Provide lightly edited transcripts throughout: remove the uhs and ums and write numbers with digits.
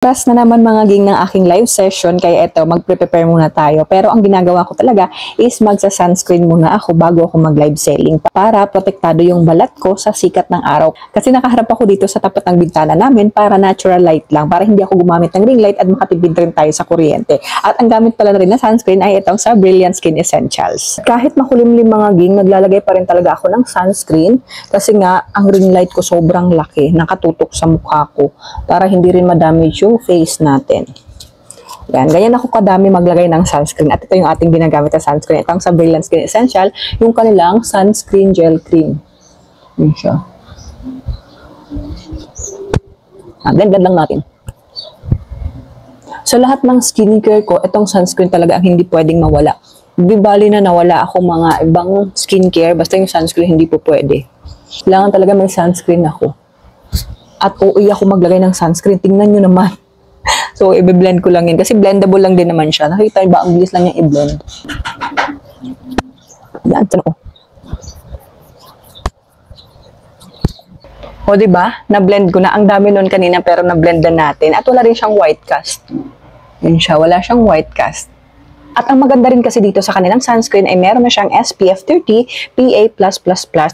Oras na naman mga ging ng aking live session, kaya eto, mag-prepare muna tayo. Pero ang ginagawa ko talaga is magsa-sunscreen muna ako bago ako mag-live selling para protektado yung balat ko sa sikat ng araw. Kasi nakaharap ako dito sa tapat ng bintana namin para natural light lang, para hindi ako gumamit ng ring light at makatipid rin tayo sa kuryente. At ang gamit pala na rin na sunscreen ay itong sa Brilliant Skin Essentials. Kahit makulimlim mga ging, naglalagay pa rin talaga ako ng sunscreen kasi nga ang ring light ko sobrang laki, nakatutok sa mukha ko para hindi rin madamage yung face natin. Yan, ganyan ako kadami maglagay ng sunscreen. At ito yung ating ginagamit na sunscreen. Ito ang sa Brilliant Skin Essential, yung kanilang sunscreen gel cream. Yun siya. Blend lang natin. So lahat ng skincare ko, itong sunscreen talaga ang hindi pwedeng mawala. Di bali na nawala ako mga ibang skincare, basta yung sunscreen hindi po pwede. Kailangan talaga may sunscreen ako. At uuwi ako maglagay ng sunscreen. Tingnan nyo naman. So, i-blend ko lang yun. Kasi blendable lang din naman siya. Nakita ba? Ang bilis lang niya i-blend. Yan. Ito o, diba? Na-blend ko na. Ang dami nun kanina pero na-blend na natin. At wala rin siyang white cast. Yun siya. Wala siyang white cast. At ang maganda rin kasi dito sa kanilang sunscreen ay meron na siyang SPF 30, PA+++,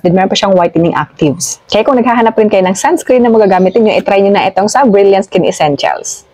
din meron pa siyang whitening actives. Kaya kung naghahanap rin kayo ng sunscreen na magagamitin nyo, i-try nyo na itong sa Brilliant Skin Essentials.